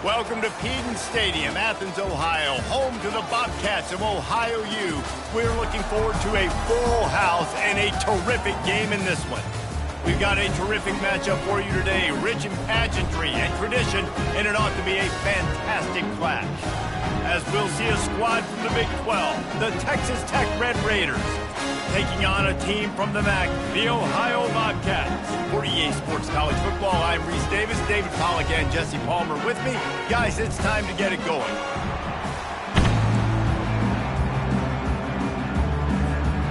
Welcome to Peden Stadium, Athens, Ohio, home to the Bobcats of Ohio U. We're looking forward to a full house and a terrific game in this one. We've got a terrific matchup for you today, rich in pageantry and tradition, and it ought to be a fantastic clash. As we'll see a squad from the Big 12, the Texas Tech Red Raiders, taking on a team from the MAC, the Ohio Bobcats. For EA Sports College Football, I'm Reese Davis, David Pollack, and Jesse Palmer with me. Guys, it's time to get it going.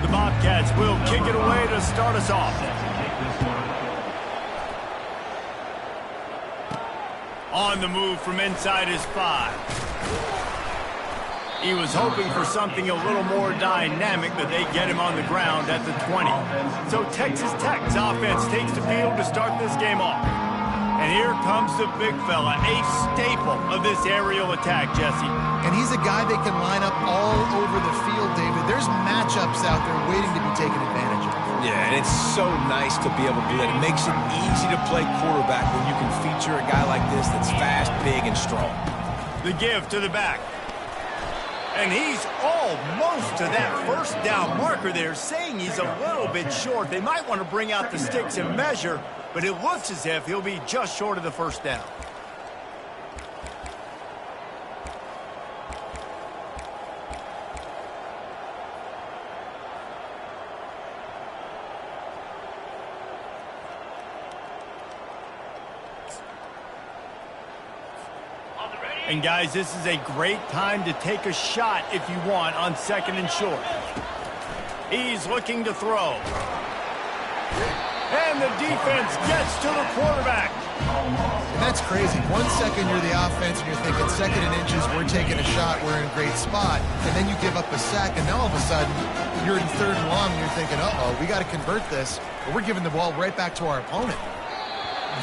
The Bobcats will kick it away to start us off. On the move from inside his 5. He was hoping for something a little more dynamic, but they get him on the ground at the 20. So Texas Tech's offense takes the field to start this game off. And here comes the big fella, a staple of this aerial attack, Jesse. And he's a guy they can line up all over the field, David. There's matchups out there waiting to be taken advantage of. Yeah, and it's so nice to be able to do that. It makes it easy to play quarterback when you can feature a guy like this that's fast, big, and strong. The give to the back. And he's almost to that first down marker there, saying he's a little bit short. They might want to bring out the sticks and measure, but it looks as if he'll be just short of the first down. And guys, this is a great time to take a shot if you want on second and short. He's looking to throw. And the defense gets to the quarterback. And that's crazy. 1 second you're the offense and you're thinking second and inches, we're taking a shot, we're in a great spot. And then you give up a sack, and now all of a sudden you're in third and long and you're thinking, uh-oh, we got to convert this. But we're giving the ball right back to our opponent.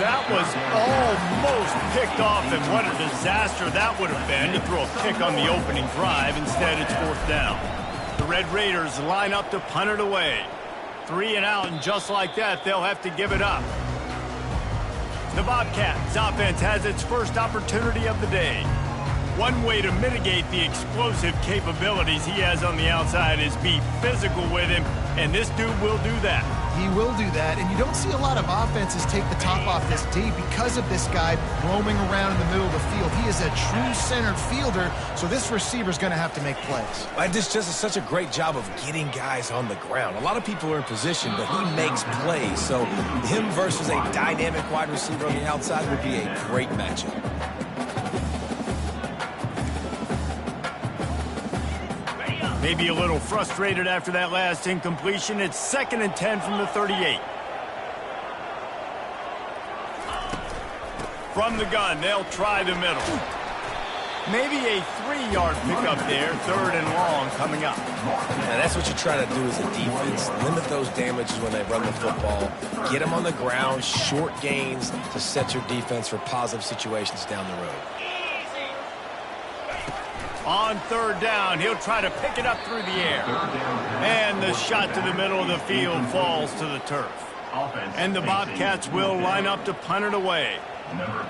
That was almost picked off, and what a disaster that would have been to throw a pick on the opening drive. Instead, it's fourth down. The Red Raiders line up to punt it away. 3 and out, and just like that, they'll have to give it up. The Bobcats offense has its first opportunity of the day. One way to mitigate the explosive capabilities he has on the outside is be physical with him, and this dude will do that. He will do that, and you don't see a lot of offenses take the top off this D because of this guy roaming around in the middle of the field. He is a true center fielder, so this receiver's going to have to make plays. This just is such a great job of getting guys on the ground. A lot of people are in position, but he makes plays, so him versus a dynamic wide receiver on the outside would be a great matchup. Maybe a little frustrated after that last incompletion. It's 2nd and 10 from the 38. From the gun, they'll try the middle. Maybe a 3-yard pickup there, 3rd and long coming up. Now that's what you try to do as a defense. Limit those damages when they run the football. Get them on the ground, short gains to set your defense for positive situations down the road. On 3rd down, he'll try to pick it up through the air. And the shot to the middle of the field falls to the turf. And the Bobcats will line up to punt it away.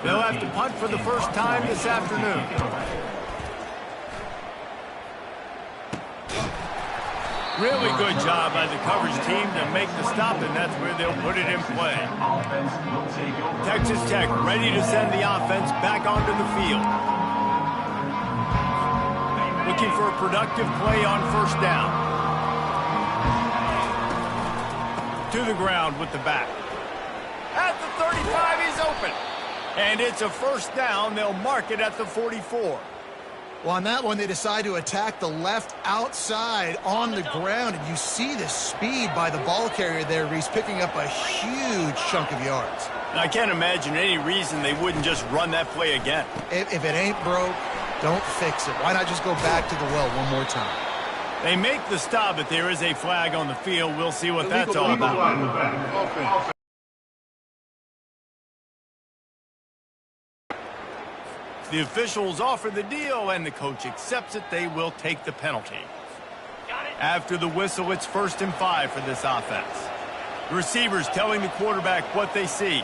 They'll have to punt for the first time this afternoon. Really good job by the coverage team to make the stop, and that's where they'll put it in play. Texas Tech ready to send the offense back onto the field. Looking for a productive play on first down. To the ground with the back. At the 35, he's open. And it's a first down. They'll mark it at the 44. Well, on that one, they decide to attack the left outside on the ground. And you see the speed by the ball carrier there, Reese, picking up a huge chunk of yards. I can't imagine any reason they wouldn't just run that play again. If it ain't broke, don't fix it. Why not just go back to the well one more time? They make the stop, but there is a flag on the field. We'll see what that's all about. The officials offer the deal, and the coach accepts it. They will take the penalty. After the whistle, it's 1st and 5 for this offense. The receivers telling the quarterback what they see.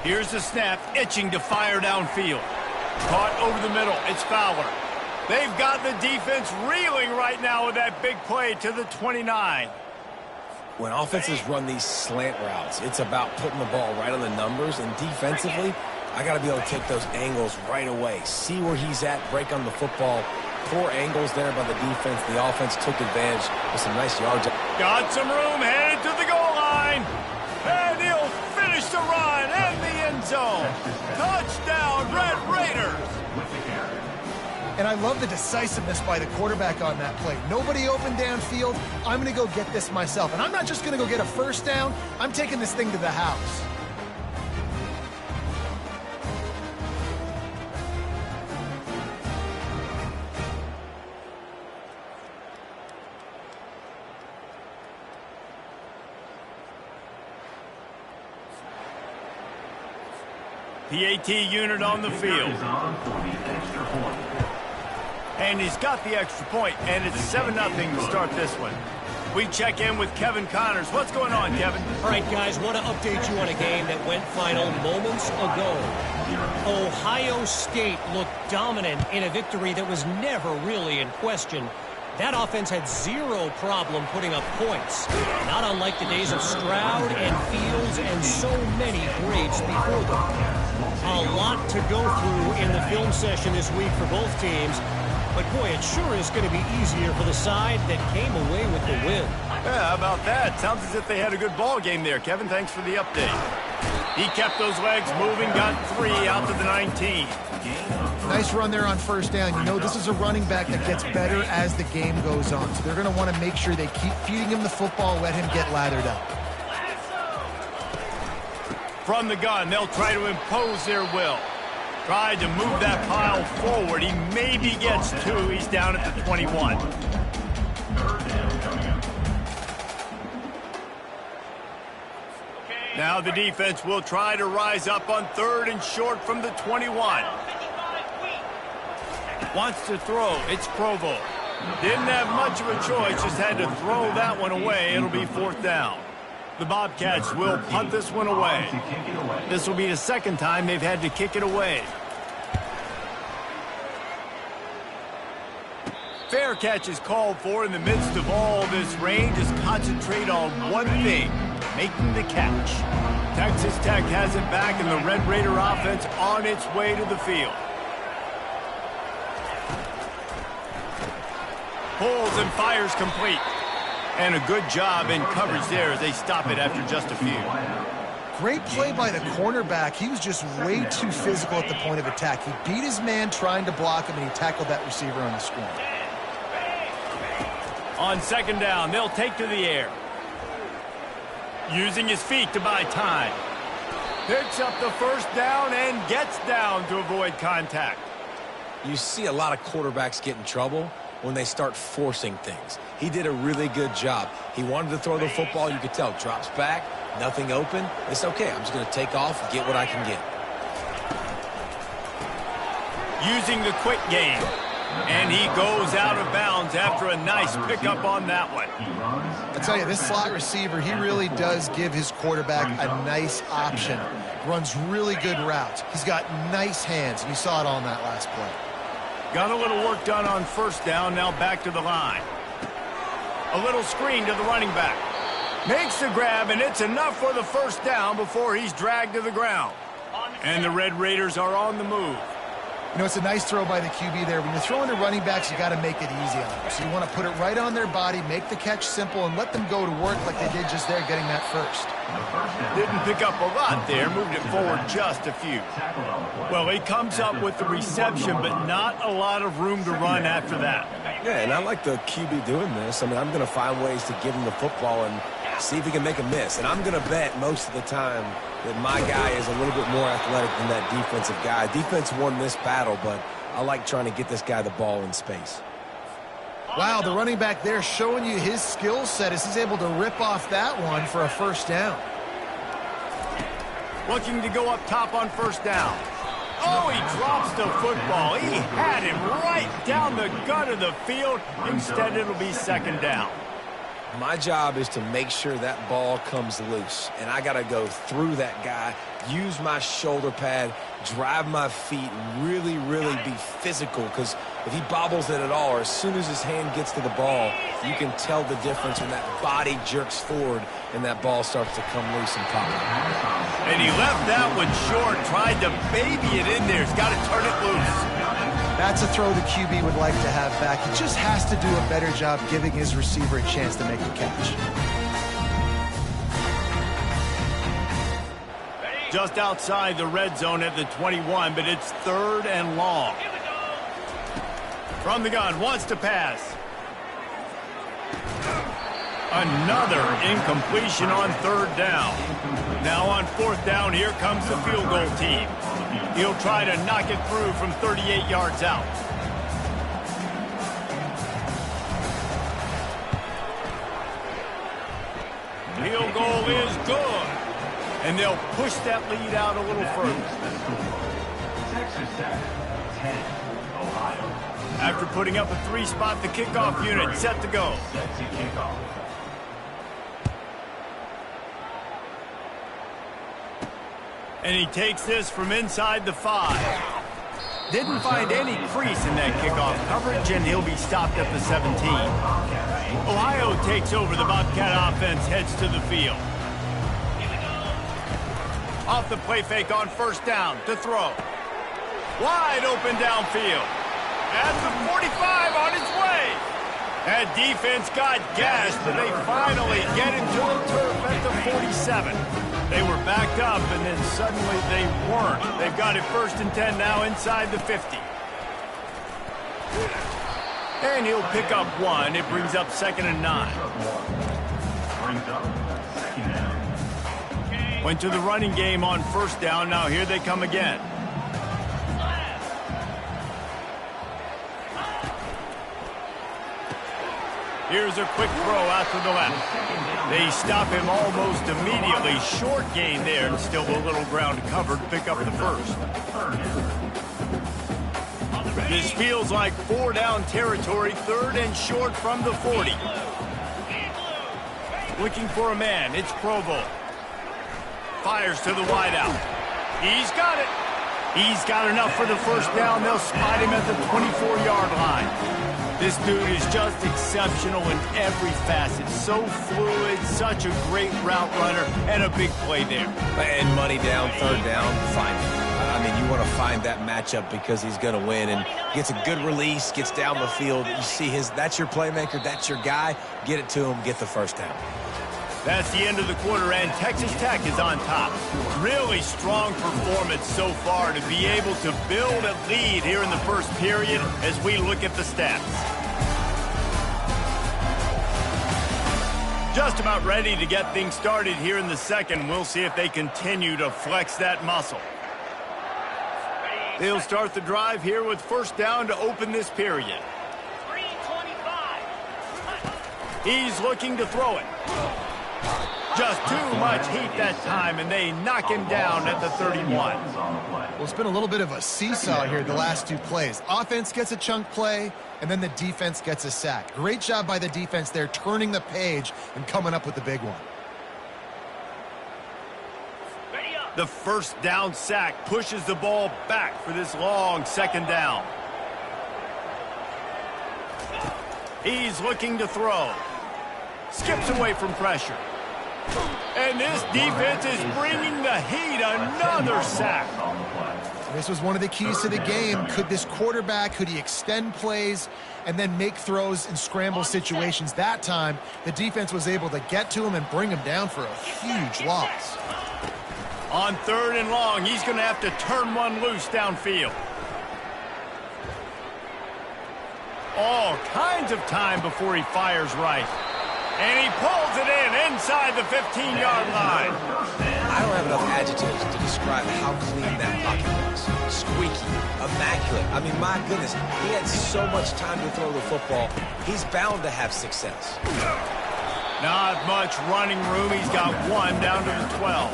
Here's the snap, itching to fire downfield. Caught over the middle. It's Fowler. They've got the defense reeling right now with that big play to the 29. When offenses run these slant routes, it's about putting the ball right on the numbers, and defensively, I got to be able to take those angles right away. See where he's at, break on the football. Poor angles there by the defense. The offense took advantage with some nice yards. Got some room, headed to the goal line. And he'll finish the run in the end zone. Touchdown, Red Raiders. And I love the decisiveness by the quarterback on that play. Nobody open downfield. I'm going to go get this myself. And I'm not just going to go get a first down. I'm taking this thing to the house. PAT unit on the field. And he's got the extra point, and it's 7-0 to start this one. We check in with Kevin Connors. What's going on, Kevin? All right, guys, want to update you on a game that went final moments ago. Ohio State looked dominant in a victory that was never really in question. That offense had zero problem putting up points, not unlike the days of Stroud and Fields and so many greats before them. A lot to go through in the film session this week for both teams. But, boy, it sure is going to be easier for the side that came away with the win. Yeah, how about that? Sounds as if they had a good ball game there, Kevin. Thanks for the update. He kept those legs moving, got 3 out to the 19. Nice run there on first down. You know, this is a running back that gets better as the game goes on. So they're going to want to make sure they keep feeding him the football, let him get lathered up. From the gun, they'll try to impose their will. Tried to move that pile forward. He maybe gets 2. He's down at the 21. Now the defense will try to rise up on 3rd and short from the 21. Wants to throw. It's Provo. Didn't have much of a choice. Just had to throw that one away. It'll be 4th down. The Bobcats will punt this one away. This will be the 2nd time they've had to kick it away. Fair catch is called for in the midst of all this rain. Just concentrate on one thing, making the catch. Texas Tech has it back, and the Red Raider offense on its way to the field. Pulls and fires complete. And a good job in coverage there as they stop it after just a few. Great play by the cornerback. He was just way too physical at the point of attack. He beat his man trying to block him, and he tackled that receiver on the screen. On 2nd down, they'll take to the air. Using his feet to buy time. Picks up the first down and gets down to avoid contact. You see a lot of quarterbacks get in trouble when they start forcing things. He did a really good job. He wanted to throw the football. You could tell. Drops back, nothing open. It's okay. I'm just going to take off and get what I can get. Using the quick game. And he goes out of bounds after a nice pickup on that one. I tell you, this slot receiver, he really does give his quarterback a nice option. Runs really good routes. He's got nice hands. You saw it on that last play. Got a little work done on 1st down, now back to the line. A little screen to the running back. Makes the grab, and it's enough for the 1st down before he's dragged to the ground. And the Red Raiders are on the move. You know, it's a nice throw by the QB there. When you're throwing to running backs, you got to make it easy on them. So you want to put it right on their body, make the catch simple, and let them go to work like they did just there, getting that first. Didn't pick up a lot there, moved it forward just a few. Well, he comes up with the reception, but not a lot of room to run after that. Yeah, and I like the QB doing this. I mean, I'm going to find ways to give him the football and see if he can make a miss. And I'm going to bet most of the time that my guy is a little bit more athletic than that defensive guy. Defense won this battle, but I like trying to get this guy the ball in space. Wow, the running back there showing you his skill set as he's able to rip off that one for a 1st down. Looking to go up top on 1st down. Oh, he drops the football. He had him right down the gut of the field. Instead, it'll be 2nd down. My job is to make sure that ball comes loose, and I got to go through that guy, use my shoulder pad, drive my feet, really, really be physical, because if he bobbles it at all, or as soon as his hand gets to the ball, you can tell the difference when that body jerks forward and that ball starts to come loose and pop. And he left that one short, tried to baby it in there. He's got to turn it loose. That's a throw the QB would like to have back. He just has to do a better job giving his receiver a chance to make the catch. Just outside the red zone at the 21, but it's 3rd and long. From the gun, wants to pass. Another incompletion on 3rd down. Now on 4th down, here comes the field goal team. He'll try to knock it through from 38 yards out. Field goal is good. And they'll push that lead out a little further. TexasTech, 10, Ohio. After putting up a 3-spot, the kickoff unit set to go. Set to kick off. And he takes this from inside the 5. Didn't find any crease in that kickoff coverage, and he'll be stopped at the 17. Ohio takes over. The Bobcat offense heads to the field. Off the play fake on 1st down to throw. Wide open downfield. At the 45 on its way. That defense got gashed, but they finally get him to the turf at the 47. They were backed up, and then suddenly they weren't. They've got it 1st and 10 now inside the 50. And he'll pick up 1. It brings up 2nd and 9. Brings up 2nd down. Went to the running game on 1st down. Now here they come again. Here's a quick throw out to the left. They stop him almost immediately. Short gain there, and still a little ground covered to pick up the 1st. This feels like 4-down territory, 3rd and short from the 40. Looking for a man, it's Provo. Fires to the wideout. He's got it. He's got enough for the 1st down. They'll spot him at the 24-yard line. This dude is just exceptional in every facet. So fluid, such a great route runner, and a big play there. And money down, 3rd down, find him. I mean, you want to find that matchup because he's going to win, and gets a good release, gets down the field. You see that's your playmaker, that's your guy. Get it to him, get the 1st down. That's the end of the quarter, and Texas Tech is on top. Really strong performance so far to be able to build a lead here in the 1st period as we look at the stats. Just about ready to get things started here in the 2nd. We'll see if they continue to flex that muscle. They'll start the drive here with 1st down to open this period. 3:25. He's looking to throw it. Just too much heat that time, and they knock him down at the 31. Well, it's been a little bit of a seesaw here the last 2 plays. Offense gets a chunk play, and then the defense gets a sack. Great job by the defense there, turning the page and coming up with the big one. The 1st down sack pushes the ball back for this long 2nd down. He's looking to throw. Skips away from pressure. And this defense is bringing the heat. Another sack. This was one of the keys to the game. Could this quarterback, could he extend plays and then make throws in scramble situations? That time, the defense was able to get to him and bring him down for a huge loss. On 3rd and long, he's going to have to turn one loose downfield. All kinds of time before he fires right. And he pulls it in inside the 15-yard line. I don't have enough adjectives to describe how clean that pocket was. Squeaky, immaculate. I mean, my goodness, he had so much time to throw the football. He's bound to have success. Not much running room. He's got 1 down to the 12.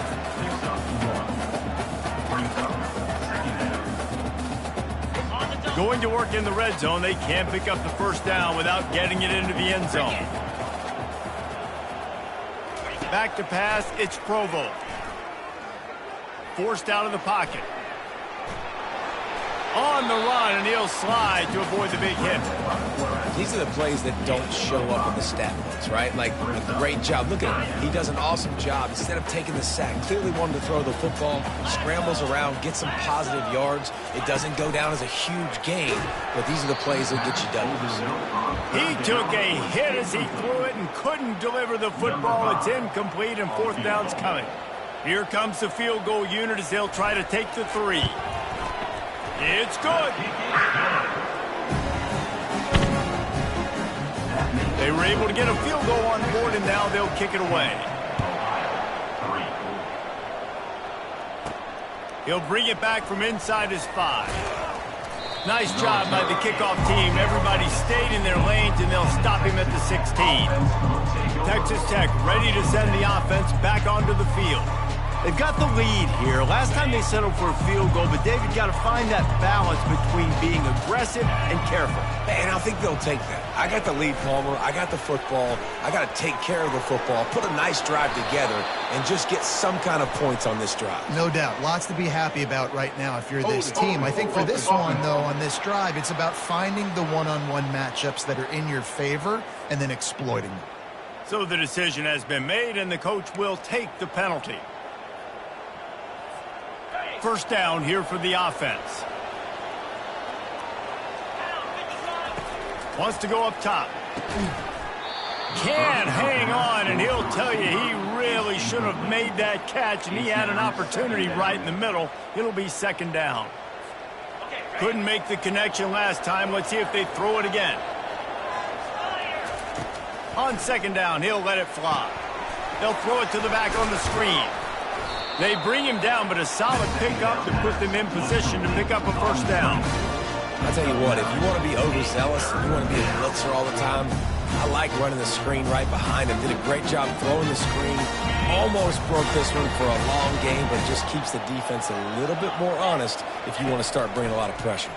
Going to work in the red zone. They can't pick up the 1st down without getting it into the end zone. Back to pass, it's Provo. Forced out of the pocket. On the run, and he'll slide to avoid the big hit. These are the plays that don't show up in the stat books, right? Like a great job. Look at him. He does an awesome job. Instead of taking the sack, clearly wanted to throw the football, scrambles around, gets some positive yards. It doesn't go down as a huge gain, but these are the plays that get you W's. He took a hit as he threw it and couldn't deliver the football. It's incomplete, and fourth down's coming. Here comes the field goal unit as they'll try to take the 3. It's good. They were able to get a field goal on board, and now they'll kick it away. He'll bring it back from inside his 5. Nice job by the kickoff team. Everybody stayed in their lanes, and they'll stop him at the 16. Texas Tech ready to send the offense back onto the field. They've got the lead here. Last time they settled for a field goal, but David got to find that balance between being aggressive and careful. And I think they'll take that. I got the lead, Palmer. I got the football. I got to take care of the football, put a nice drive together, and just get some kind of points on this drive. No doubt. Lots to be happy about right now if you're this team. I think for this one, though, on this drive, it's about finding the one-on-one matchups that are in your favor and then exploiting them. So the decision has been made, and the coach will take the penalty. First down here for the offense. Wants to go up top. Can't hang on, and he'll tell you he really should have made that catch, and he had an opportunity right in the middle. It'll be second down. Couldn't make the connection last time. Let's see if they throw it again. On second down, he'll let it fly. They'll throw it to the back on the screen. They bring him down, but a solid pickup to put them in position to pick up a first down. I'll tell you what, if you want to be overzealous, if you want to be a blitzer all the time, I like running the screen right behind him. Did a great job throwing the screen. Almost broke this one for a long game, but just keeps the defense a little bit more honest if you want to start bringing a lot of pressure.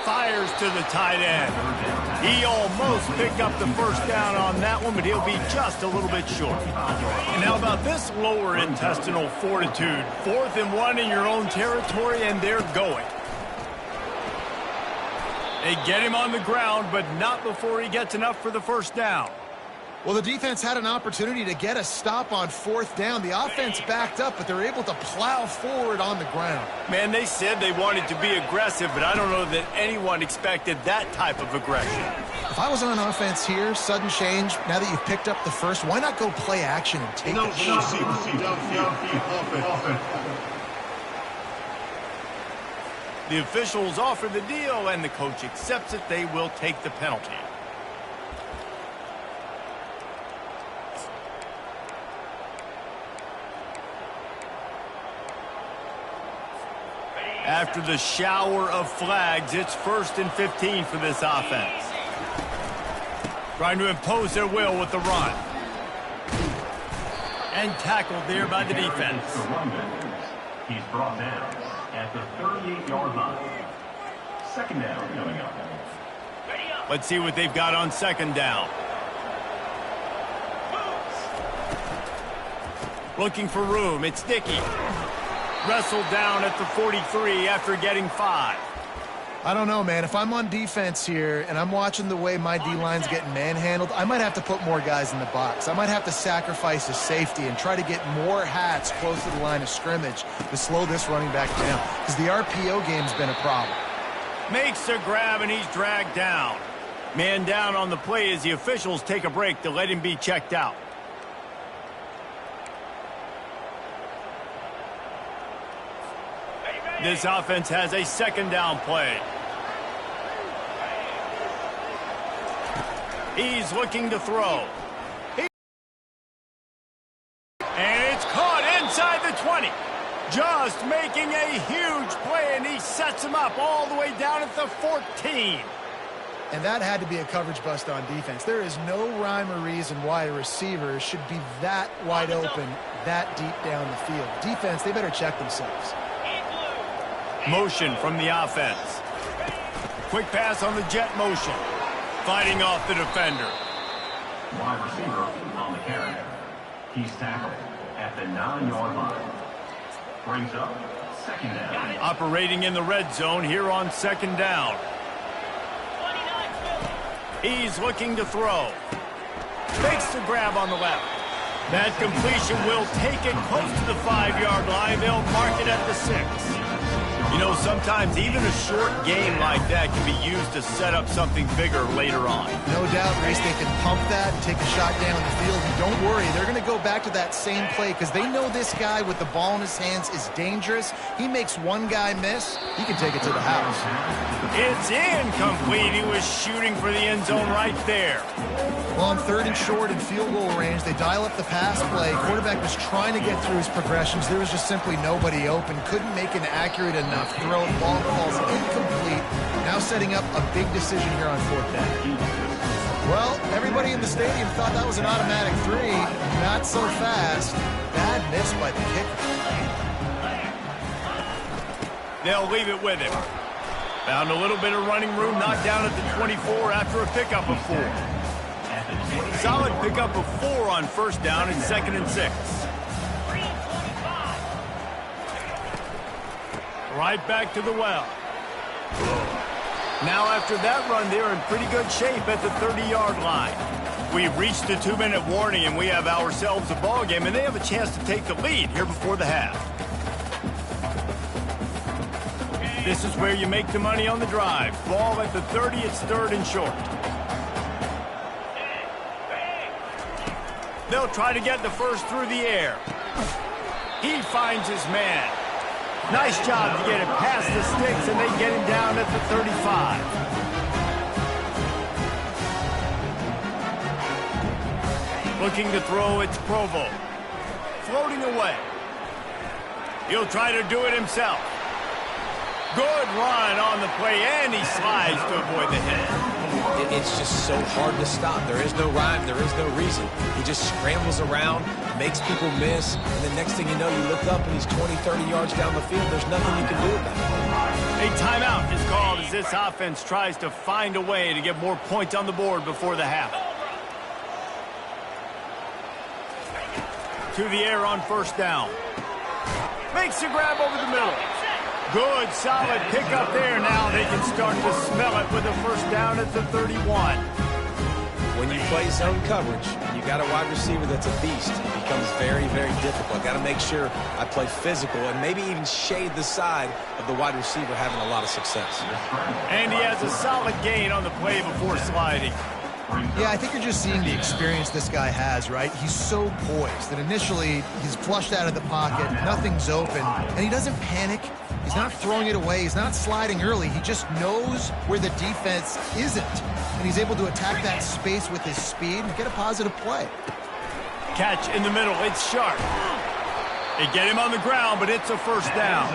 Fires to the tight end. He almost picked up the first down on that one, but he'll be just a little bit short. And how about this lower intestinal fortitude? 4th and 1 in your own territory, and they're going. They get him on the ground, but not before he gets enough for the first down. Well, the defense had an opportunity to get a stop on 4th down. The offense backed up, but they're able to plow forward on the ground. Man, they said they wanted to be aggressive, but I don't know that anyone expected that type of aggression. If I was on offense here, sudden change, now that you've picked up the first, why not go play action and take a shot? The officials offer the deal, and the coach accepts it. They will take the penalty. After the shower of flags, it's 1st and 15 for this offense. Trying to impose their will with the run. And tackled there by the defense. He's brought down at the 38-yard line. Second down coming up. Let's see what they've got on second down. Looking for room. It's Dickey. Wrestled down at the 43 after getting 5. I don't know, man. If I'm on defense here and I'm watching the way my D-line's getting manhandled, I might have to put more guys in the box. I might have to sacrifice a safety and try to get more hats close to the line of scrimmage to slow this running back down, because the RPO game's been a problem. Makes a grab, and he's dragged down. Man down on the play as the officials take a break to let him be checked out. This offense has a second down play. He's looking to throw. And it's caught inside the 20. Just making a huge play, and he sets him up all the way down at the 14. And that had to be a coverage bust on defense. There is no rhyme or reason why a receiver should be that wide open, that deep down the field. Defense, they better check themselves. Motion from the offense. Quick pass on the jet motion. Fighting off the defender. Wide receiver on the carry. He's tackled at the 9-yard line. Brings up second down. Operating in the red zone here on second down. He's looking to throw. Makes the grab on the left. That completion will take it close to the 5-yard line. They'll mark it at the 6. You know, sometimes even a short game like that can be used to set up something bigger later on. No doubt, Grace, they can pump that and take a shot down the field. And don't worry, they're going to go back to that same play because they know this guy with the ball in his hands is dangerous. He makes one guy miss, he can take it to the house. It's incomplete. He was shooting for the end zone right there. Well, on 3rd and short in field goal range, they dial up the pass play. Quarterback was trying to get through his progressions. There was just simply nobody open. Couldn't make an accurate enough throw. Ball falls incomplete. Now setting up a big decision here on 4th down. Well, everybody in the stadium thought that was an automatic 3. Not so fast. Bad miss by the kicker. They'll leave it with him. Found a little bit of running room, knocked down at the 24 after a pickup of 4. Solid pickup of 4 on 1st down and 2nd and 6. Right back to the well. Now after that run, they're in pretty good shape at the 30-yard line. We've reached the 2-minute warning, and we have ourselves a ball game, and they have a chance to take the lead here before the half. This is where you make the money on the drive. Ball at the 30, it's 3rd and short. They'll try to get the first through the air. He finds his man. Nice job to get it past the sticks, and they get him down at the 35. Looking to throw, it's Provo. Floating away. He'll try to do it himself. Good run on the play, and he slides to avoid the hit. It's just so hard to stop. There is no rhyme. There is no reason. He just scrambles around, makes people miss, and the next thing you know, you look up and he's 20, 30 yards down the field. There's nothing you can do about it. A timeout is called as this offense tries to find a way to get more points on the board before the half. To the air on 1st down. Makes a grab over the middle. Good, solid pickup there. Now they can start to smell it with a 1st down at the 31. When you play zone coverage, and you got a wide receiver that's a beast, it becomes very, very difficult. Got to make sure I play physical and maybe even shade the side of the wide receiver having a lot of success. And he has a solid gain on the play before sliding. Yeah, I think you're just seeing the experience this guy has, right? He's so poised that initially he's flushed out of the pocket, nothing's open, and he doesn't panic. He's not throwing it away. He's not sliding early. He just knows where the defense isn't, and he's able to attack that space with his speed and get a positive play. Catch in the middle. It's sharp. They get him on the ground, but it's a 1st down.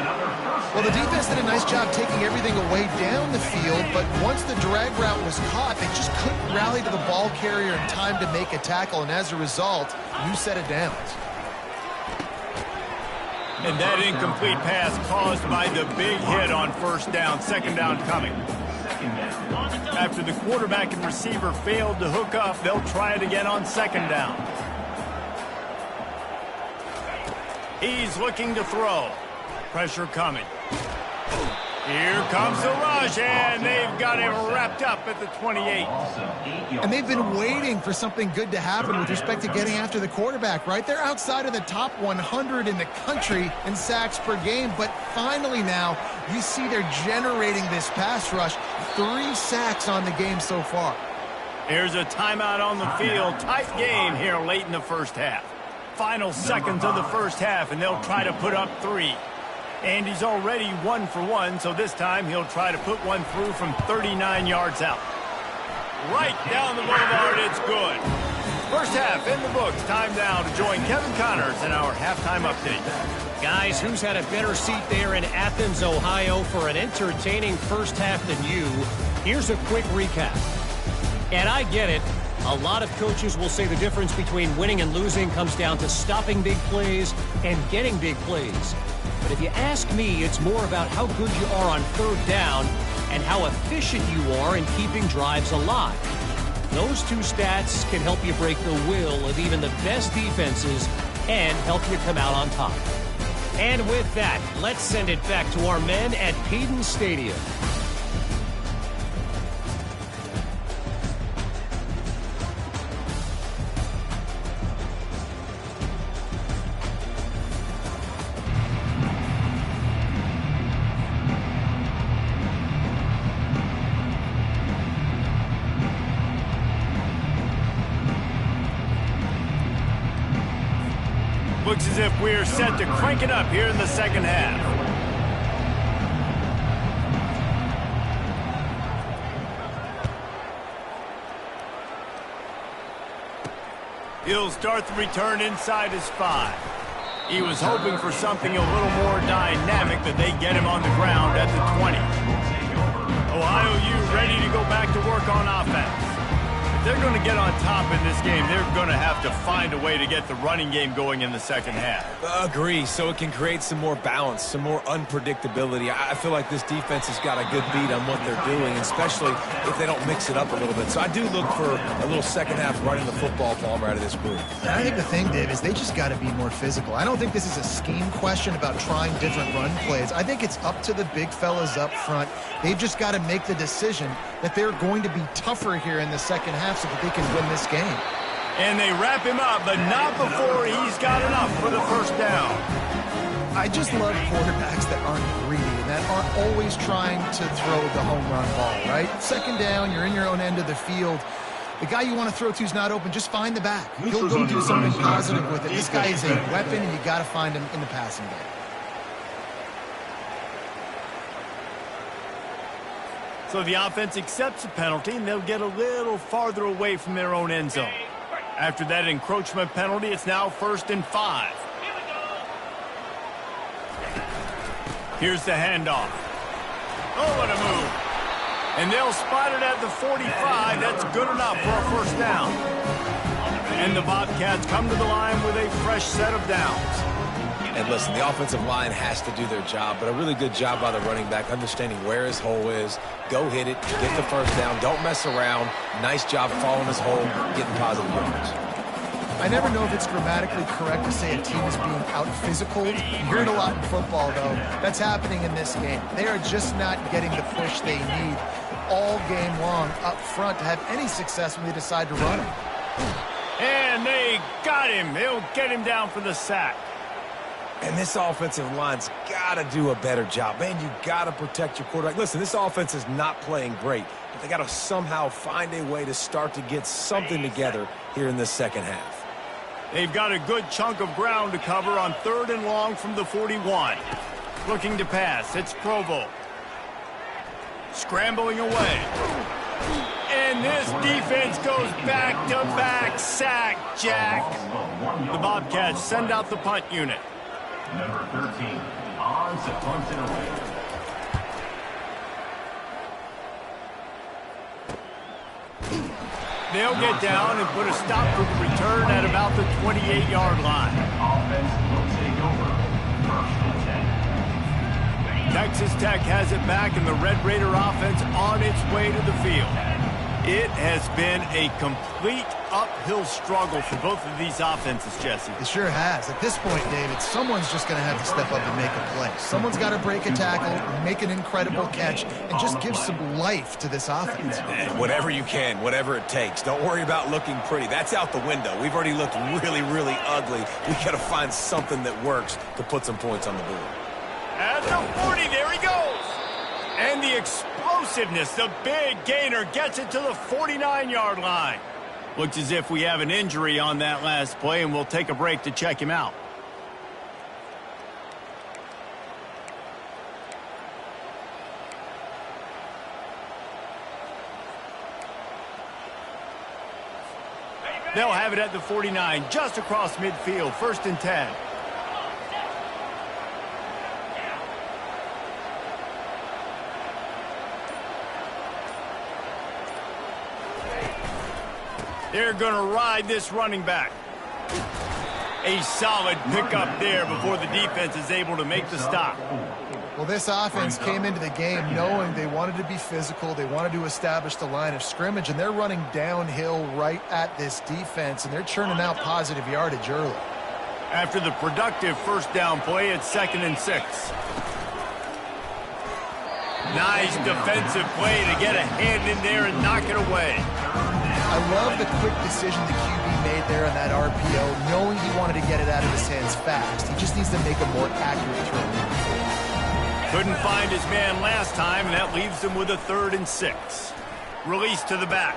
Well, the defense did a nice job taking everything away down the field, but once the drag route was caught, they just couldn't rally to the ball carrier in time to make a tackle, and as a result, you set it down. And that incomplete pass caused by the big hit on 1st down, 2nd down coming. After the quarterback and receiver failed to hook up, they'll try it again on 2nd down. He's looking to throw. Pressure coming. Here comes the rush, and they've got him wrapped up at the 28. And they've been waiting for something good to happen with respect to getting after the quarterback, right? They're outside of the top 100 in the country in sacks per game, but finally now you see they're generating this pass rush. 3 sacks on the game so far. Here's a timeout on the field. Tight game here late in the 1st half. Final seconds of the 1st half, and they'll try to put up 3. And he's already 1 for 1, so this time he'll try to put one through from 39 yards out. Right down the boulevard, it's good. 1st half in the books. Time now to join Kevin Connors in our halftime update. Guys, who's had a better seat there in Athens, Ohio for an entertaining 1st half than you? Here's a quick recap. And I get it. A lot of coaches will say the difference between winning and losing comes down to stopping big plays and getting big plays. But if you ask me, it's more about how good you are on 3rd down and how efficient you are in keeping drives alive. Those two stats can help you break the will of even the best defenses and help you come out on top. And with that, let's send it back to our men at Peden Stadium. Looks as if we're set to crank it up here in the second half. He'll start the return inside his 5. He was hoping for something a little more dynamic, but they get him on the ground at the 20. Ohio U ready to go back to work on offense. If they're going to get on top in this game, they're going to have to find a way to get the running game going in the second half. Agree, so it can create some more balance, some more unpredictability. I feel like this defense has got a good beat on what they're doing, especially if they don't mix it up a little bit. So I do look for a little second half running the football Palmer out of this group. I think the thing, Dave, is they just got to be more physical. I don't think this is a scheme question about trying different run plays. I think it's up to the big fellas up front. They've just got to make the decision that they're going to be tougher here in the second half so that they can win this game. And they wrap him up, but not before he's got enough for the first down. I just love quarterbacks that aren't greedy and that aren't always trying to throw the home run ball, right? Second down, you're in your own end of the field. The guy you want to throw to is not open. Just find the back. He'll go do something positive with it. This guy is a weapon, and you got to find him in the passing game. So the offense accepts the penalty, and they'll get a little farther away from their own end zone. After that encroachment penalty, it's now 1st and 5. Here's the handoff. Oh, what a move. And they'll spot it at the 45. That's good enough for a first down. And the Bobcats come to the line with a fresh set of downs. And listen, the offensive line has to do their job, but a really good job by the running back, understanding where his hole is. Go hit it, get the first down, don't mess around. Nice job following his hole, getting positive yards. I never know if it's grammatically correct to say a team is being out-physical. You hear it a lot in football, though. That's happening in this game. They are just not getting the push they need all game long up front to have any success when they decide to run him. And they got him. They'll get him down for the sack. And this offensive line's got to do a better job. Man, you got to protect your quarterback. Listen, this offense is not playing great, but they got to somehow find a way to start to get something together here in this second half. They've got a good chunk of ground to cover on 3rd and long from the 41. Looking to pass. It's Provo. Scrambling away. And this defense goes back-to-back sack, Jack. The Bobcats send out the punt unit. Number 13, on to punt it away. They'll get down and put a stop to the return at about the 28-yard line. Offense will take over. 1st and 10. Texas Tech has it back, and the Red Raider offense on its way to the field. It has been a complete uphill struggle for both of these offenses, Jesse. It sure has. At this point, David, someone's just going to have to step up and make a play. Someone's got to break a tackle, make an incredible catch, and just give some life to this offense. Whatever you can, whatever it takes. Don't worry about looking pretty. That's out the window. We've already looked really, really ugly. We got to find something that works to put some points on the board. At the 40, there he goes. And the explosiveness, the big gainer gets it to the 49-yard line. Looks as if we have an injury on that last play, and we'll take a break to check him out. They'll have it at the 49, just across midfield, 1st and 10. They're going to ride this running back. A solid pickup there before the defense is able to make the stop. Well, this offense came into the game knowing they wanted to be physical, they wanted to establish the line of scrimmage, and they're running downhill right at this defense, and they're churning out positive yardage early. After the productive first down play, it's 2nd and 6. Nice defensive play to get a hand in there and knock it away. I love the quick decision the QB made there on that RPO, knowing he wanted to get it out of his hands fast. He just needs to make a more accurate throw moving forward. Couldn't find his man last time, and that leaves him with a 3rd and 6. Release to the back.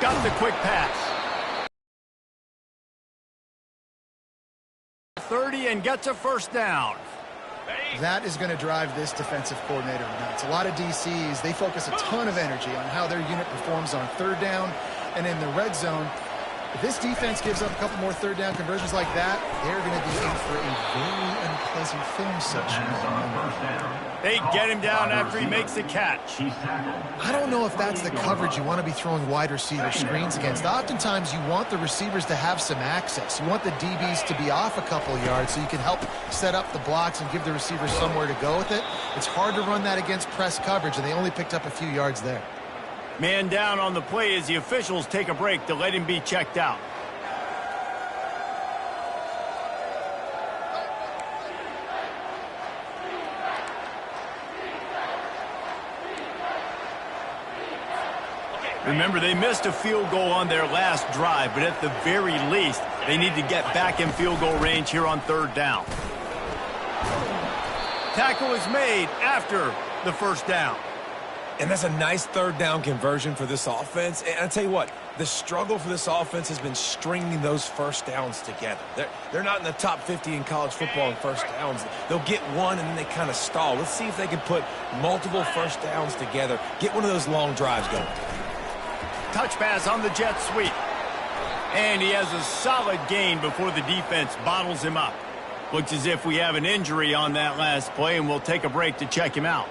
Got the quick pass. 30 and gets a first down. That is going to drive this defensive coordinator nuts. A lot of DCs, they focus a ton of energy on how their unit performs on 3rd down and in the red zone. If this defense gives up a couple more 3rd down conversions like that, they're going to be in for a very unpleasant film section. They get him down after he makes the catch. I don't know if that's the coverage you want to be throwing wide receiver screens against. Oftentimes, you want the receivers to have some access. You want the DBs to be off a couple yards so you can help set up the blocks and give the receivers somewhere to go with it. It's hard to run that against press coverage, and they only picked up a few yards there. Man down on the play as the officials take a break to let him be checked out. Remember, they missed a field goal on their last drive, but at the very least, they need to get back in field goal range here on 3rd down. Tackle is made after the first down. And that's a nice 3rd down conversion for this offense. And I tell you what, the struggle for this offense has been stringing those first downs together. They're not in the top 50 in college football in first downs. They'll get one and then they kind of stall. Let's see if they can put multiple first downs together, get one of those long drives going. Touch pass on the jet sweep. And he has a solid gain before the defense bottles him up. Looks as if we have an injury on that last play, and we'll take a break to check him out.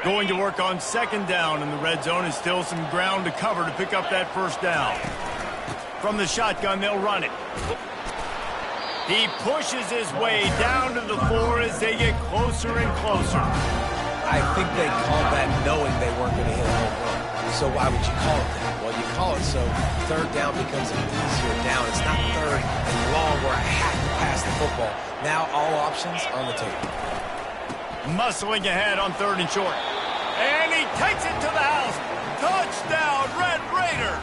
Going to work on 2nd down in the red zone, and still some ground to cover to pick up that first down. From the shotgun, they'll run it. He pushes his way down to the floor as they get closer and closer. I think they called that knowing they weren't going to hit a home run. So why would you call it that? Well, you call it so 3rd down becomes an easier down. It's not 3rd and long where I have to pass the football. Now all options on the table. Muscling ahead on 3rd and short. And he takes it to the house. Touchdown, Red Raiders!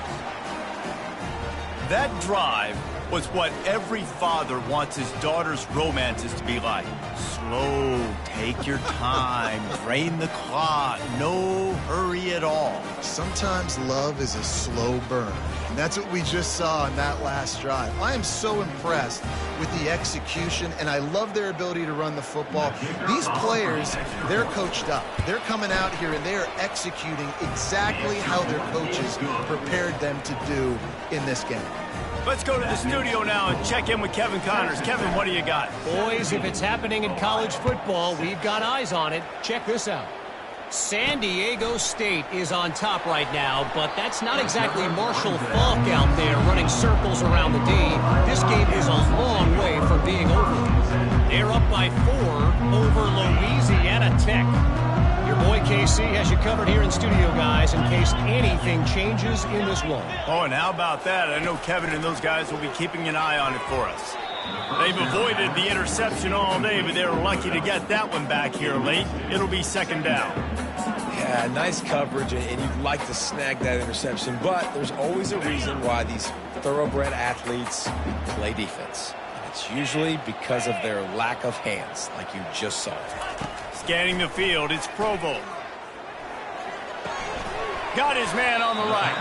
That drive was what every father wants his daughter's romances to be like. Slow, take your time, drain the clock, no hurry at all. Sometimes love is a slow burn, and that's what we just saw on that last drive. I am so impressed with the execution, and I love their ability to run the football. These players, they're coached up. They're coming out here, and they are executing exactly how their coaches prepared them to do in this game. Let's go to the studio now and check in with Kevin Connors. Kevin, what do you got? Boys, if it's happening in college football, we've got eyes on it. Check this out. San Diego State is on top right now, but that's not exactly Marshall Faulk out there running circles around the D. This game is a long way from being over. They're up by 4 over Louisiana Tech. Your boy KC has you covered here in studio, guys, in case anything changes in this one. Oh, and how about that? I know Kevin and those guys will be keeping an eye on it for us. They've avoided the interception all day, but they were lucky to get that one back here late. It'll be 2nd down. Yeah, nice coverage, and you'd like to snag that interception, but there's always a reason why these thoroughbred athletes play defense. And it's usually because of their lack of hands, like you just saw. Scanning the field, it's Provo. Got his man on the right.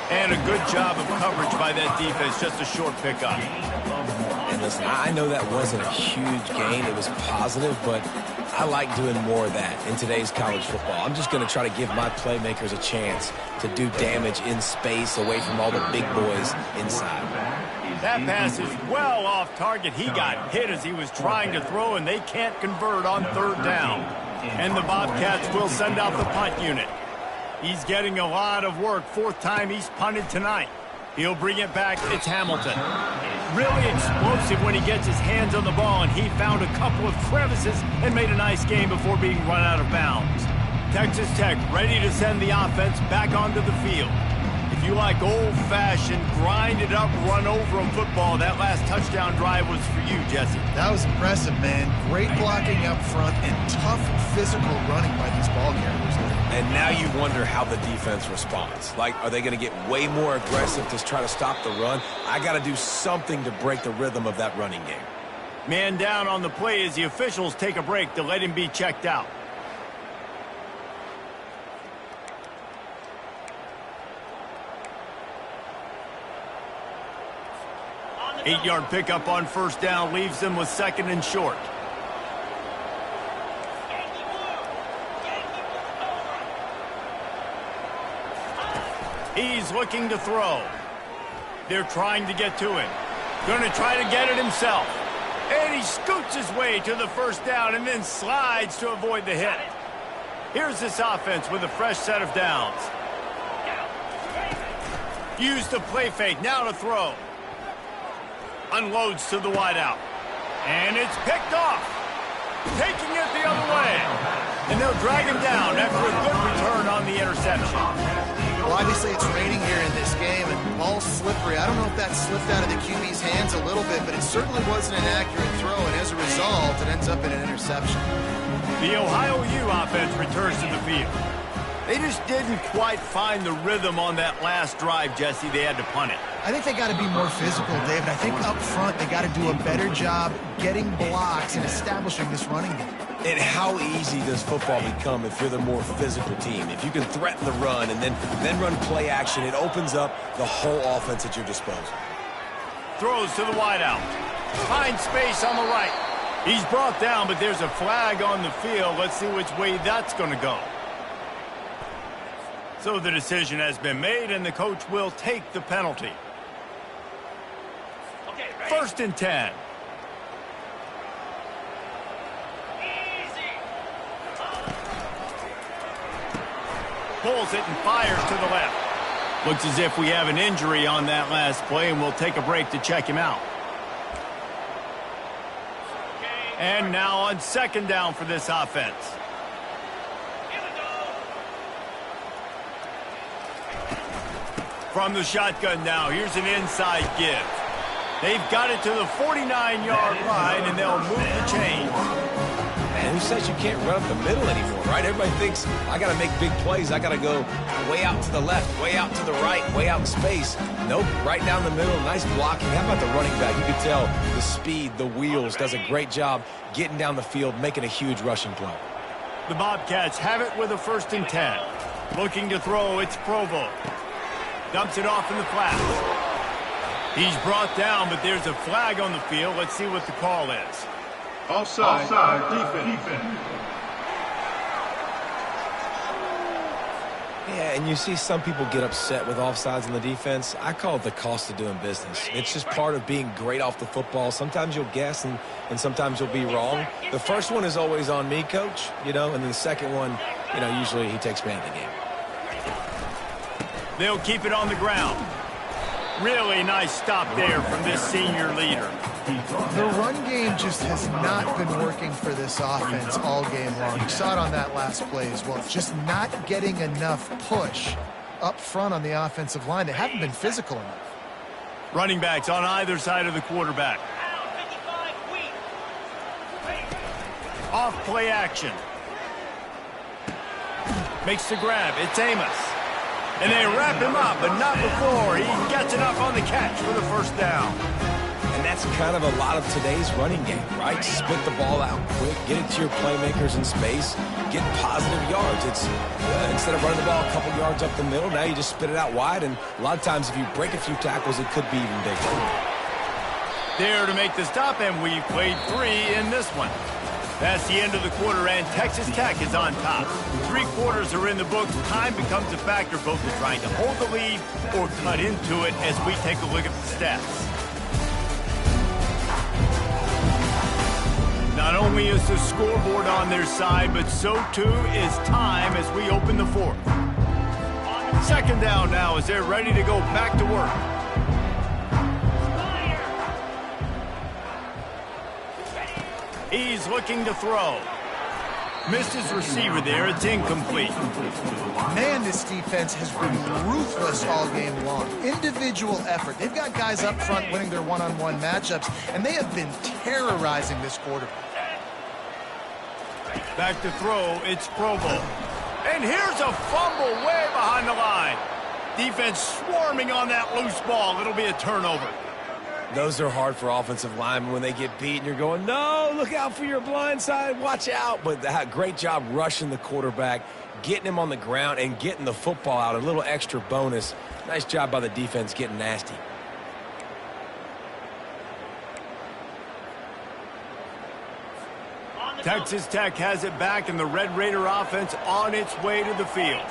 And a good job of coverage by that defense, just a short pickup. And listen, I know that wasn't a huge gain. It was positive, but I like doing more of that in today's college football. I'm just going to try to give my playmakers a chance to do damage in space away from all the big boys inside. That pass is well off target. He got hit as he was trying to throw, and they can't convert on 3rd down. And the Bobcats will send out the punt unit. He's getting a lot of work. Fourth time he's punted tonight. He'll bring it back. It's Hamilton. Really explosive when he gets his hands on the ball, and he found a couple of crevices and made a nice game before being run out of bounds. Texas Tech ready to send the offense back onto the field. If you like old-fashioned, grind-it-up, run-over-'em football, that last touchdown drive was for you, Jesse. That was impressive, man. Great blocking up front and tough physical running by these ball carriers. And now you wonder how the defense responds. Like, are they going to get way more aggressive to try to stop the run? I got to do something to break the rhythm of that running game. Man down on the play as the officials take a break to let him be checked out. 8-yard pickup on first down leaves them with second and short. He's looking to throw. They're trying to get to him. Going to try to get it himself. And he scoots his way to the first down and then slides to avoid the hit. Here's this offense with a fresh set of downs. Use the play fake, now to throw. Unloads to the wideout. And it's picked off. Taking it the other way. And they'll drag him down after a good return on the interception. Well, obviously it's raining here in this game, and the ball's slippery. I don't know if that slipped out of the QB's hands a little bit, but it certainly wasn't an accurate throw, and as a result, it ends up in an interception. The Ohio U offense returns to the field. They just didn't quite find the rhythm on that last drive, Jesse. They had to punt it. I think they got to be more physical, David. I think up front they got to do a better job getting blocks and establishing this running game. And how easy does football become if you're the more physical team? If you can threaten the run and then run play action, it opens up the whole offense at your disposal. Throws to the wideout. Finds space on the right. He's brought down, but there's a flag on the field. Let's see which way that's going to go. So the decision has been made, and the coach will take the penalty. First and 10. Pulls it and fires to the left. Looks as if we have an injury on that last play, and we'll take a break to check him out. And now on second down for this offense. From the shotgun now, here's an inside give. They've got it to the 49-yard line, and they'll move the chains. Man, who says you can't run up the middle anymore, right? Everybody thinks, I got to make big plays. I got to go way out to the left, way out to the right, way out in space. Nope, right down the middle, nice blocking. How about the running back? You can tell the speed, the wheels, does a great job getting down the field, making a huge rushing play. The Bobcats have it with a first and 10. Looking to throw, it's Provo. Dumps it off in the flats. He's brought down, but there's a flag on the field. Let's see what the call is. Offside. Defense. Yeah, and you see some people get upset with offsides in the defense. I call it the cost of doing business. It's just part of being great off the football. Sometimes you'll guess and sometimes you'll be wrong. The first one is always on me, coach, and then the second one, usually he takes me out of the game. They'll keep it on the ground. Really nice stop there from this senior leader. The run game just has not been working for this offense all game long. You saw it on that last play as well. Just not getting enough push up front on the offensive line. They haven't been physical enough. Running backs on either side of the quarterback. Off play action. Makes the grab. It's Amos. And they wrap him up, but not before he gets enough on the catch for the first down. And that's kind of a lot of today's running game, right? Split the ball out quick, get it to your playmakers in space, get positive yards. It's instead of running the ball a couple yards up the middle, now you just spit it out wide, and a lot of times if you break a few tackles, it could be even bigger. There to make the stop, and we played 3 in this one. That's the end of the quarter, and Texas Tech is on top. 3 quarters are in the books. Time becomes a factor, both in trying to hold the lead or cut into it as we take a look at the stats. Not only is the scoreboard on their side, but so too is time as we open the fourth. Second down now as they're ready to go back to work. He's looking to throw. Missed his receiver there. It's incomplete. Man, this defense has been ruthless all game long. Individual effort. They've got guys up front winning their one-on-one matchups, and they have been terrorizing this quarterback. Back to throw. It's Provo. And here's a fumble way behind the line. Defense swarming on that loose ball. It'll be a turnover. Those are hard for offensive linemen when they get beat and you're going, no, look out for your blind side, watch out. But great job rushing the quarterback, getting him on the ground, and getting the football out. A little extra bonus. Nice job by the defense getting nasty. Texas Tech has it back, and the Red Raider offense on its way to the field.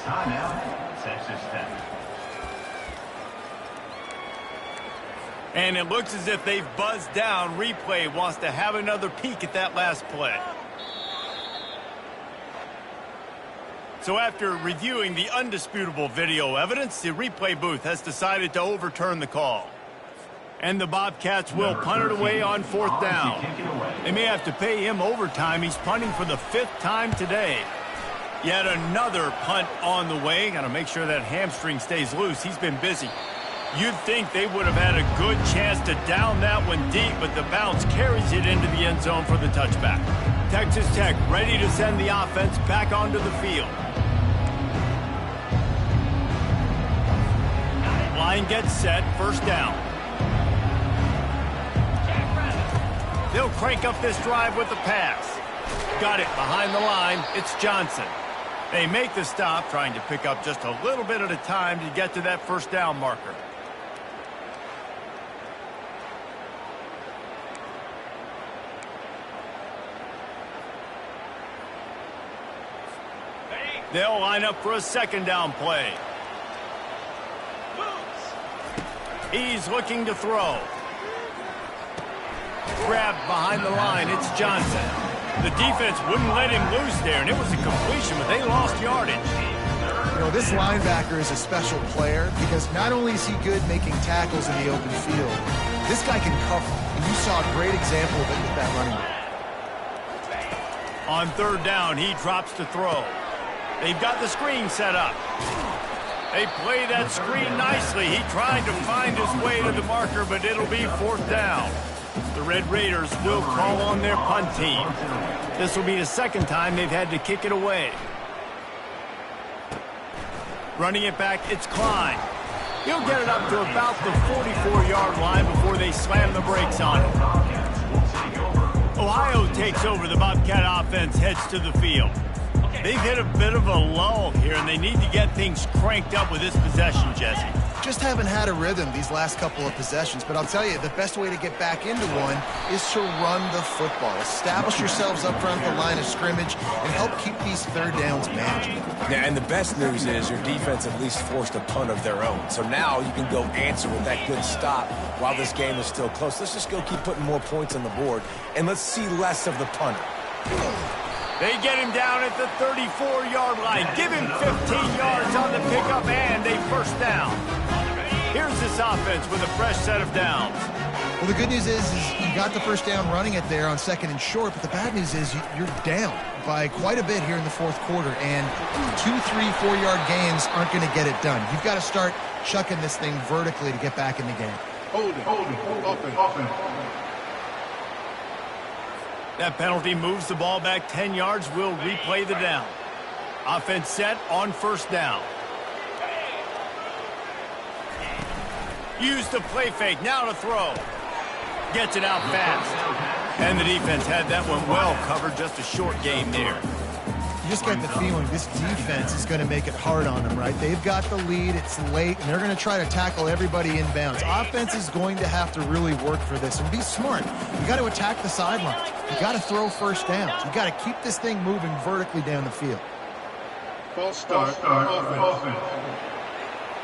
Timeout, Texas Tech. And it looks as if they've buzzed down. Replay wants to have another peek at that last play. So after reviewing the undisputable video evidence, the replay booth has decided to overturn the call. And the Bobcats will punt it away on fourth down. They may have to pay him overtime. He's punting for the 5th time today. Yet another punt on the way. Got to make sure that hamstring stays loose. He's been busy. You'd think they would have had a good chance to down that one deep, but the bounce carries it into the end zone for the touchback. Texas Tech ready to send the offense back onto the field. Line gets set, first down. They'll crank up this drive with the pass. Got it behind the line. It's Johnson. They make the stop, trying to pick up just a little bit at a time to get to that first down marker. They'll line up for a second down play. He's looking to throw. Grabbed behind the line. It's Johnson. The defense wouldn't let him loose there, and it was a completion, but they lost yardage. You know, this linebacker is a special player because not only is he good making tackles in the open field, this guy can cover. And you saw a great example of it with that running back. On third down, he drops to throw. They've got the screen set up. They play that screen nicely. He tried to find his way to the marker, but it'll be fourth down. The Red Raiders will call on their punt team. This will be the second time they've had to kick it away. Running it back, it's Klein. He'll get it up to about the 44-yard line before they slam the brakes on him. Ohio takes over. The Bobcat offense heads to the field. They've hit a bit of a lull here, and they need to get things cranked up with this possession, Jesse. Just haven't had a rhythm these last couple of possessions, but I'll tell you, the best way to get back into one is to run the football. Establish yourselves up front at the line of scrimmage and help keep these third downs manageable. Yeah, and the best news is your defense at least forced a punt of their own. So now you can go answer with that good stop while this game is still close. Let's just go keep putting more points on the board, and let's see less of the punter. They get him down at the 34-yard line. Give him 15 yards on the pickup and a first down. Here's this offense with a fresh set of downs. Well, the good news is you got the first down running it there on second and short, but the bad news is you're down by quite a bit here in the fourth quarter, and 2, 3, 4-yard gains aren't going to get it done. You've got to start chucking this thing vertically to get back in the game. Hold it. Offense. That penalty moves the ball back 10 yards. We'll replay the down. Offense set on first down. Used the play fake. Now to throw. Gets it out fast. And the defense had that one well covered. Just a short game there. You just get the feeling this defense is going to make it hard on them, right? They've got the lead. It's late, and they're going to try to tackle everybody inbounds. Offense is going to have to really work for this and be smart. You got to attack the sidelines. You got to throw first downs. You got to keep this thing moving vertically down the field. False start. Offense.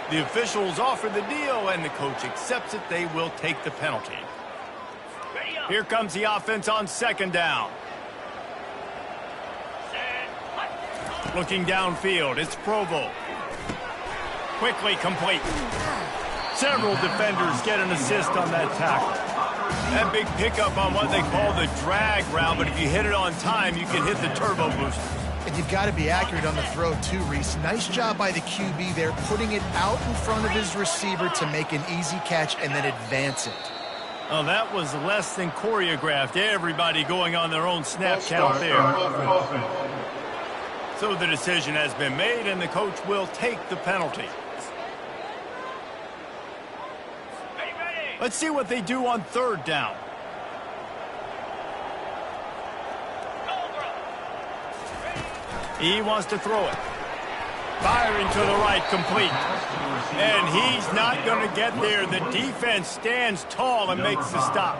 The officials offer the deal, and the coach accepts it. They will take the penalty. Ready Here comes the offense on second down. Looking downfield, it's Provo. Quickly complete. Several defenders get an assist on that tackle. That big pickup on what they call the drag route, but if you hit it on time, you can hit the turbo boosters. And you've got to be accurate on the throw too, Reese. Nice job by the QB there, putting it out in front of his receiver to make an easy catch and then advance it. Oh, that was less than choreographed. Everybody going on their own snap count there. So the decision has been made, and the coach will take the penalty. Let's see what they do on third down. He wants to throw it. Firing to the right, complete. And he's not going to get there. The defense stands tall and makes the stop.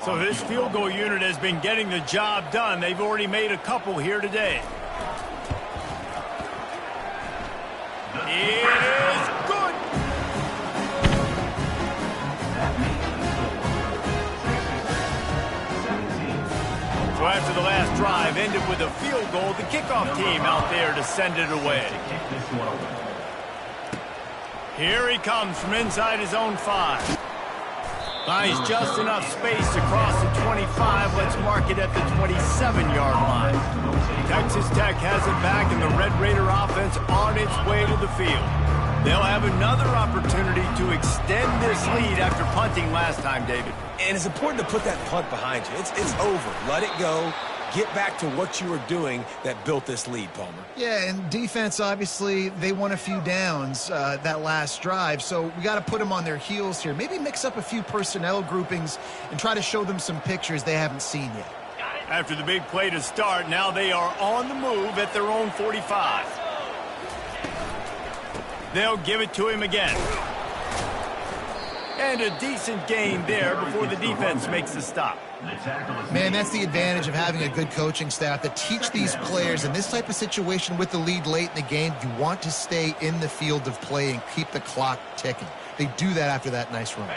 So this field goal unit has been getting the job done. They've already made a couple here today. It is good. So after the last drive ended with a field goal, the kickoff team out there to send it away. Here he comes from inside his own 5. Finds just enough space to cross the 25. Let's mark it at the 27-yard line. Texas Tech has it back, and the Red Raider offense on its way to the field. They'll have another opportunity to extend this lead after punting last time, David. And it's important to put that punt behind you. It's over. Let it go. Get back to what you were doing that built this lead, Palmer. Yeah, and defense, obviously, they won a few downs that last drive, so we got to put them on their heels here. Maybe mix up a few personnel groupings and try to show them some pictures they haven't seen yet. After the big play to start, now they are on the move at their own 45. They'll give it to him again. And a decent gain there before the defense makes the stop. Man, that's the advantage of having a good coaching staff that teach these players in this type of situation with the lead late in the game. You want to stay in the field of play and keep the clock ticking. They do that after that nice run.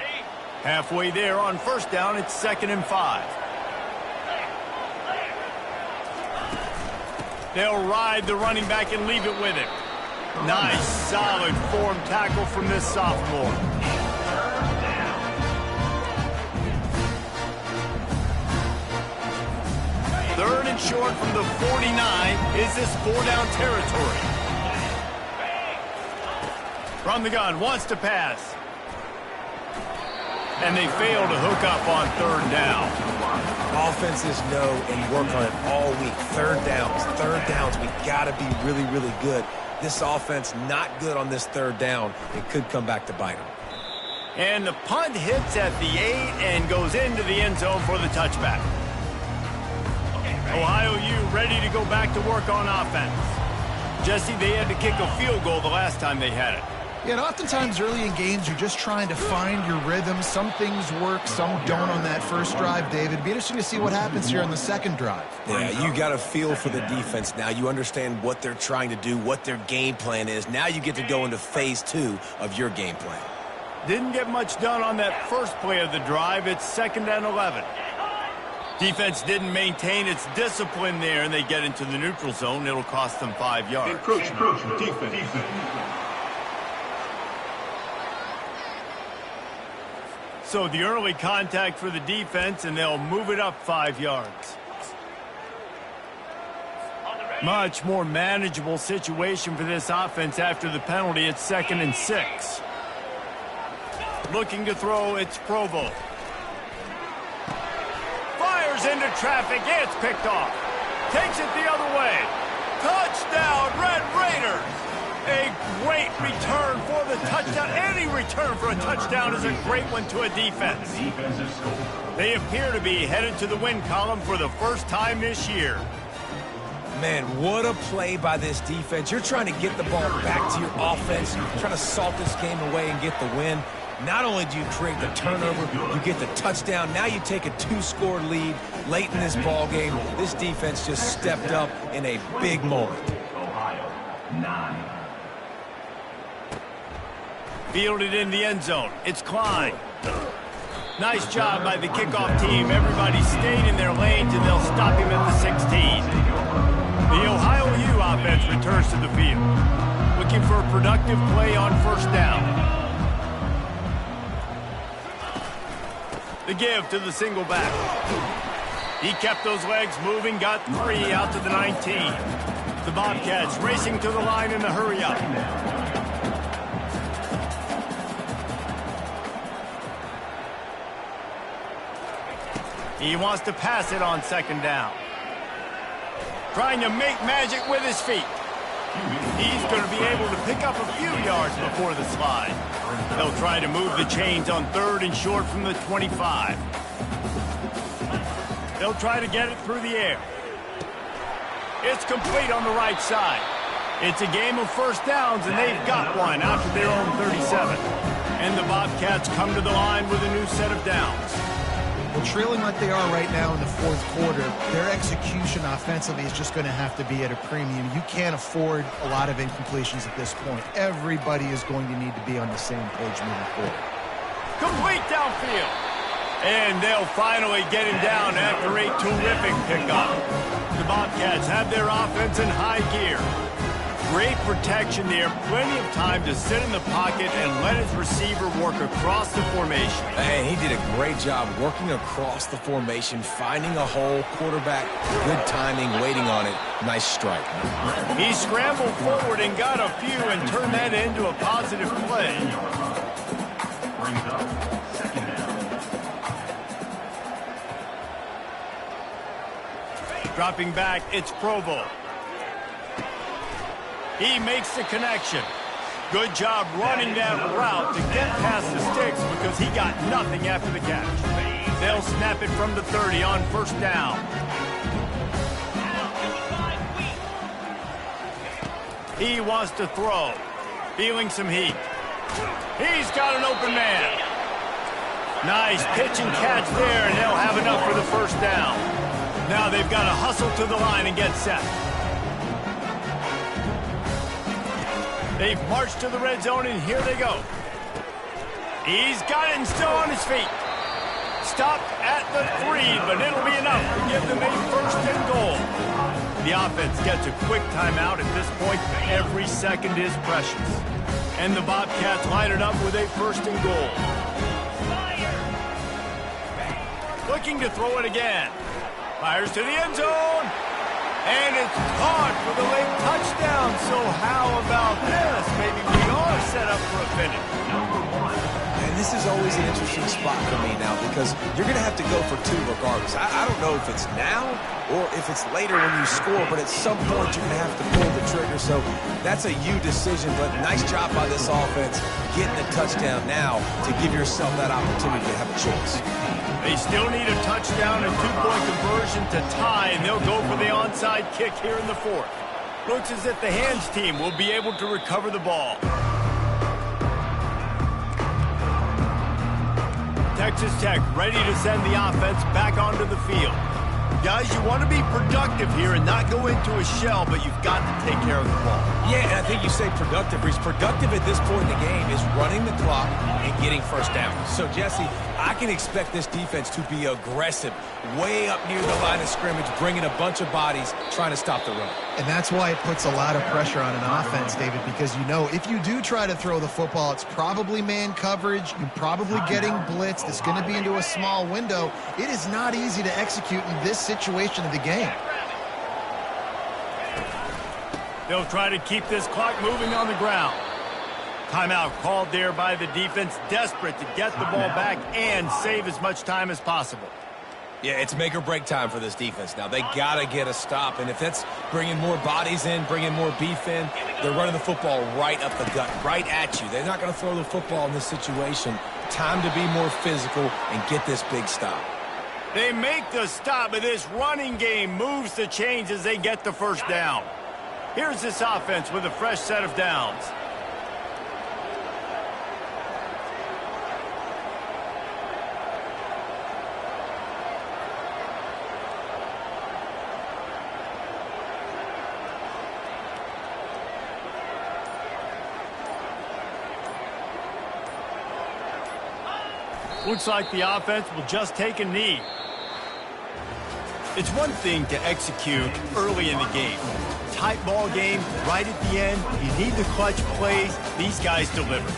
Halfway there on first down, it's 2nd and 5. They'll ride the running back and leave it with him. Nice, solid form tackle from this sophomore. Third and short from the 49. Is this 4-down territory? From the gun, wants to pass. And they fail to hook up on 3rd down. Offenses know and work on it all week. Third downs, we got to be really, really good. This offense not good on this 3rd down. It could come back to bite them. And the punt hits at the 8 and goes into the end zone for the touchback. Ohio U ready to go back to work on offense. Jesse, they had to kick a field goal the last time they had it. Yeah, and oftentimes early in games, you're just trying to find your rhythm. Some things work, some don't on that first drive, David. It'd be interesting to see what happens here on the 2nd drive. Yeah, you got a feel for the defense now. You understand what they're trying to do, what their game plan is. Now you get to go into phase 2 of your game plan. Didn't get much done on that first play of the drive. It's 2nd and 11. Defense didn't maintain its discipline there, and they get into the neutral zone. It'll cost them 5 yards. Encroachment. Defense. So the early contact for the defense, and they'll move it up 5 yards. Much more manageable situation for this offense after the penalty. It's 2nd and 6. Looking to throw, it's Provo. Fires into traffic, it's picked off. Takes it the other way. Touchdown, Red Raiders! A great return for the touchdown. Any return for a touchdown is a great one to a defense. They appear to be headed to the win column for the first time this year. Man, what a play by this defense. You're trying to get the ball back to your offense, trying to salt this game away and get the win. Not only do you create the turnover, you get the touchdown. Now you take a 2-score lead late in this ball game. This defense just stepped up in a big moment. Ohio, 9. Fielded in the end zone. It's Klein. Nice job by the kickoff team. Everybody stayed in their lanes, and they'll stop him at the 16. The Ohio U offense returns to the field, looking for a productive play on first down. The give to the single back. He kept those legs moving, got 3 out to the 19. The Bobcats racing to the line in a hurry-up. He wants to pass it on second down. Trying to make magic with his feet. He's going to be able to pick up a few yards before the slide. They'll try to move the chains on 3rd and short from the 25. They'll try to get it through the air. It's complete on the right side. It's a game of first downs, and they've got one out to their own 37. And the Bobcats come to the line with a new set of downs. Well, trailing like they are right now in the 4th quarter, their execution offensively is just going to have to be at a premium. You can't afford a lot of incompletions at this point. Everybody is going to need to be on the same page moving forward. Complete downfield. And they'll finally get him down after a terrific pickup. The Bobcats have their offense in high gear. Great protection there, plenty of time to sit in the pocket and let his receiver work across the formation. And he did a great job working across the formation, finding a hole, quarterback, good timing, waiting on it. Nice strike. He scrambled forward and got a few and turned that into a positive play. Brings up second down. Dropping back, it's Provo. He makes the connection. Good job running that route to get past the sticks because he got nothing after the catch. They'll snap it from the 30 on first down. He wants to throw. Feeling some heat. He's got an open man. Nice pitch and catch there, and they'll have enough for the first down. Now they've got to hustle to the line and get set. They've marched to the red zone, and here they go. He's got it and still on his feet. Stopped at the 3, but it'll be enough to give them a first and goal. The offense gets a quick timeout at this point. Every second is precious. And the Bobcats line it up with a first and goal. Looking to throw it again. Fires to the end zone. And it's caught for the late touchdown. So how about this? Maybe we are set up for a finish. And this is always an interesting spot for me now because you're going to have to go for 2 regardless. I don't know if it's now or if it's later when you score, but at some point you're going to have to pull the trigger. So that's a you decision, but nice job by this offense getting the touchdown now to give yourself that opportunity to have a choice. They still need a touchdown and 2-point conversion to tie, and they'll go for the onside kick here in the 4th. Looks as if the hands team will be able to recover the ball. Texas Tech ready to send the offense back onto the field. Guys, you want to be productive here and not go into a shell, but you've got to take care of the ball. Yeah, and I think you say productive. He's productive at this point in the game is running the clock and getting first down. So, Jesse, I can expect this defense to be aggressive, way up near the line of scrimmage, bringing a bunch of bodies, trying to stop the run. And that's why it puts a lot of pressure on an offense, David, because you know if you do try to throw the football, it's probably man coverage. You're probably getting blitzed. It's going to be into a small window. It is not easy to execute in this situation of the game. They'll try to keep this clock moving on the ground. Timeout called there by the defense, desperate to get the ball back and save as much time as possible. Yeah, it's make or break time for this defense now. They got to get a stop, and if that's bringing more bodies in, bringing more beef in, they're running the football right up the gut, right at you. They're not going to throw the football in this situation. Time to be more physical and get this big stop. They make the stop, but this running game moves the chains as they get the first down. Here's this offense with a fresh set of downs. Looks like the offense will just take a knee. It's one thing to execute early in the game. Tight ball game, right at the end. You need the clutch plays. These guys deliver.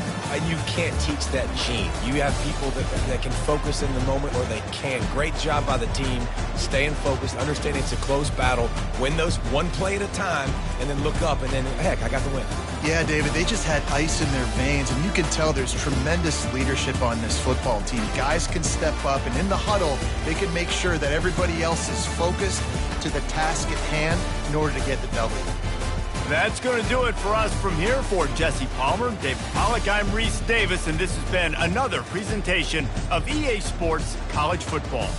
You can't teach that gene. You have people that can focus in the moment or they can't. Great job by the team, staying focused, understanding it's a close battle, win those one play at a time, and then look up, and then, heck, I got the win. Yeah, David, they just had ice in their veins, and you can tell there's tremendous leadership on this football team. Guys can step up, and in the huddle, they can make sure that everybody else is focused to the task at hand in order to get the W. That's going to do it for us from here. For Jesse Palmer, David Pollack, I'm Reese Davis, and this has been another presentation of EA Sports College Football.